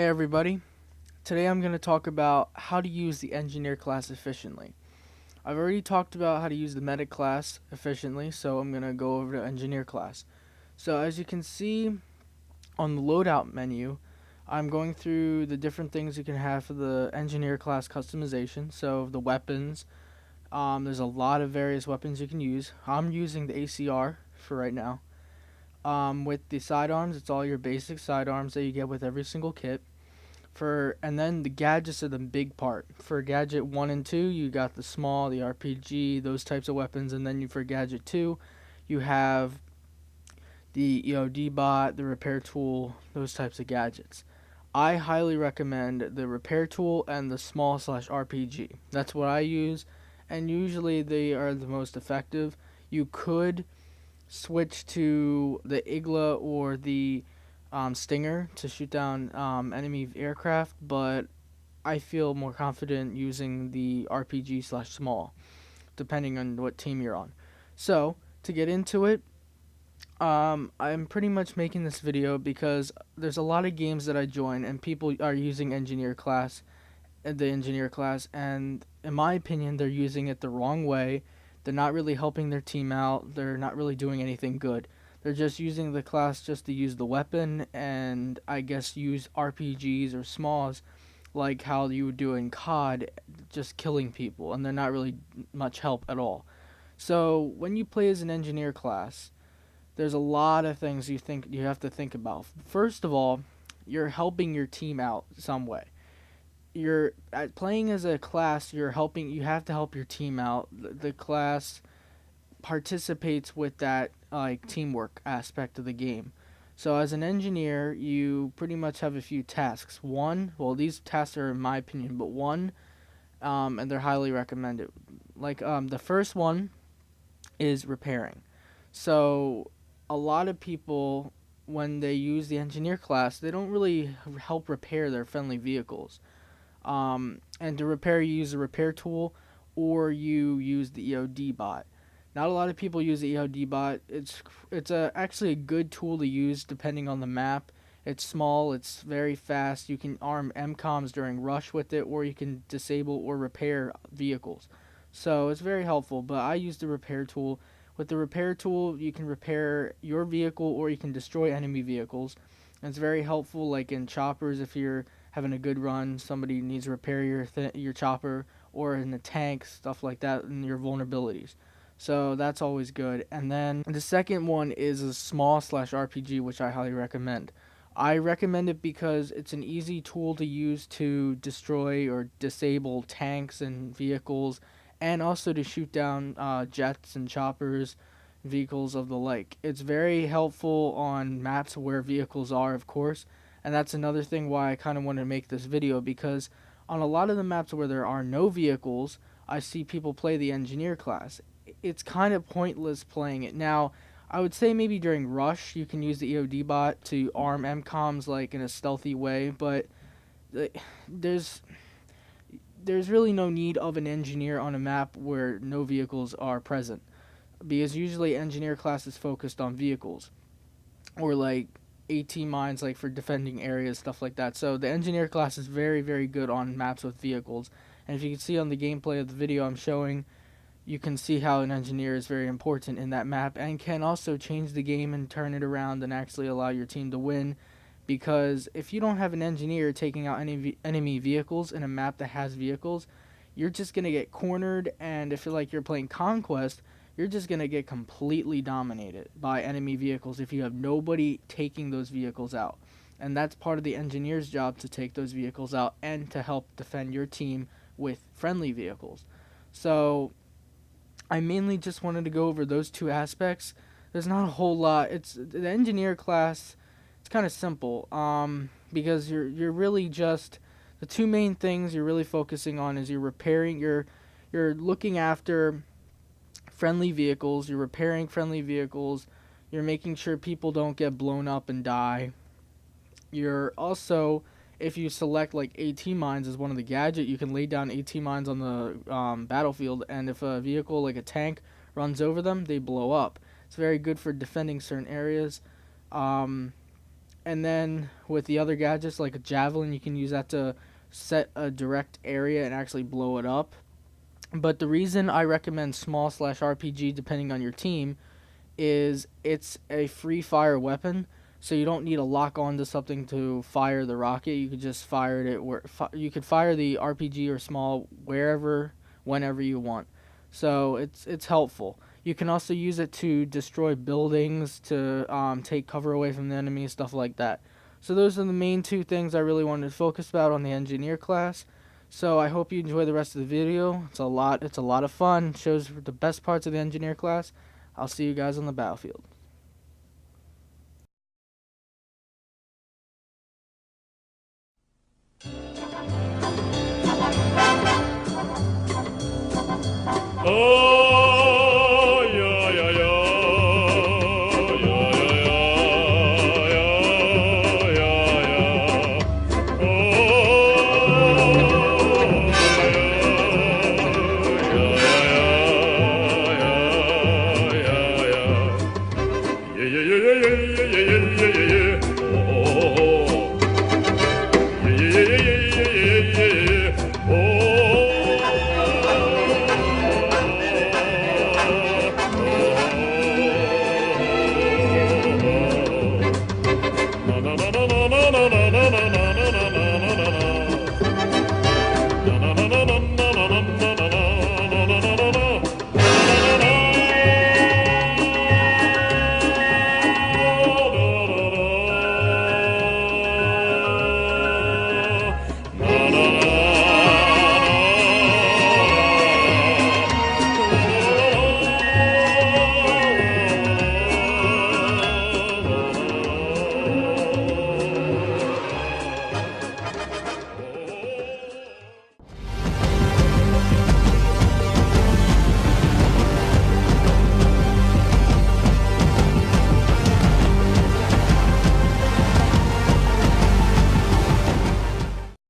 Hey everybody, today I'm going to talk about how to use the engineer class efficiently. I've already talked about how to use the medic class efficiently, so I'm going to go over to engineer class. So as you can see on the loadout menu, I'm going through the different things you can have for the engineer class customization. So the weapons, there's a lot of various weapons you can use. I'm using the ACR for right now. With the sidearms, it's all your basic sidearms that you get with every single kit. And then the gadgets are the big part. For gadget 1 and 2, you got the small, the RPG, those types of weapons, and then for gadget 2, you have the EOD bot, the repair tool, those types of gadgets. I highly recommend the repair tool and the small slash RPG. That's what I use, and usually they are the most effective. You could switch to the Igla or the Stinger to shoot down enemy aircraft, but I feel more confident using the RPG slash small, depending on what team you're on. So, to get into it, I'm pretty much making this video because there's a lot of games that I join and people are using the engineer class, and in my opinion, they're using it the wrong way. They're not really helping their team out. They're not really doing anything good. They're just using the class just to use the weapon and I guess use RPGs or smalls like how you would do in COD, just killing people, and they're not really much help at all. So when you play as an engineer class, there's a lot of things you have to think about. First of all, you're helping your team out some way. You're playing as a class. You have to help your team out. The class participates with that like teamwork aspect of the game. So as an engineer, you pretty much have a few tasks. One, well, these tasks are in my opinion, but one, and they're highly recommended. The first one is repairing. So a lot of people, when they use the engineer class, they don't really help repair their friendly vehicles. And to repair, you use a repair tool, or you use the EOD bot. Not a lot of people use the EOD bot. Actually a good tool to use depending on the map. It's small, it's very fast. You can arm MCOMs during rush with it, or you can disable or repair vehicles. So it's very helpful, but I use the repair tool. With the repair tool, you can repair your vehicle or you can destroy enemy vehicles. And it's very helpful, like in choppers, if you're having a good run, somebody needs to repair your chopper, or in the tank, stuff like that, and your vulnerabilities. So that's always good. And then the second one is a small slash RPG, which I highly recommend. I recommend it because it's an easy tool to use to destroy or disable tanks and vehicles, and also to shoot down jets and choppers, vehicles of the like. It's very helpful on maps where vehicles are, of course, and that's another thing why I kind of want to make this video, because on a lot of the maps where there are no vehicles, I see people play the engineer class. It's kind of pointless playing it. Now, I would say maybe during rush you can use the EOD bot to arm MCOMs like in a stealthy way, but there's there's really no need of an engineer on a map where no vehicles are present, because usually engineer class is focused on vehicles or like AT mines, like for defending areas, stuff like that. So the engineer class is very, very good on maps with vehicles. And if you can see on the gameplay of the video I'm showing, you can see how an engineer is very important in that map and can also change the game and turn it around and actually allow your team to win. Because if you don't have an engineer taking out any enemy vehicles in a map that has vehicles, you're just going to get cornered, and if you're playing Conquest, you're just going to get completely dominated by enemy vehicles if you have nobody taking those vehicles out. And that's part of the engineer's job, to take those vehicles out and to help defend your team with friendly vehicles. So I mainly just wanted to go over those two aspects. There's not a whole lot. It's the engineer class. It's kind of simple. Because you're really just, the two main things you're really focusing on is you're looking after friendly vehicles, you're repairing friendly vehicles, you're making sure people don't get blown up and die. You're also, if you select like AT mines as one of the gadget, you can lay down AT mines on the battlefield, and if a vehicle like a tank runs over them, they blow up. It's very good for defending certain areas. Um, And then with the other gadgets, like a javelin, you can use that to set a direct area and actually blow it up. But the reason I recommend small slash RPG, depending on your team, is it's a free fire weapon. So you don't need to lock onto something to fire the rocket. You could just fire it where you could fire the RPG or small wherever, whenever you want. So it's helpful. You can also use it to destroy buildings, to take cover away from the enemy, stuff like that. So those are the main two things I really wanted to focus about on the engineer class. So I hope you enjoy the rest of the video. It's a lot of fun. Shows the best parts of the engineer class. I'll see you guys on the battlefield. Oh!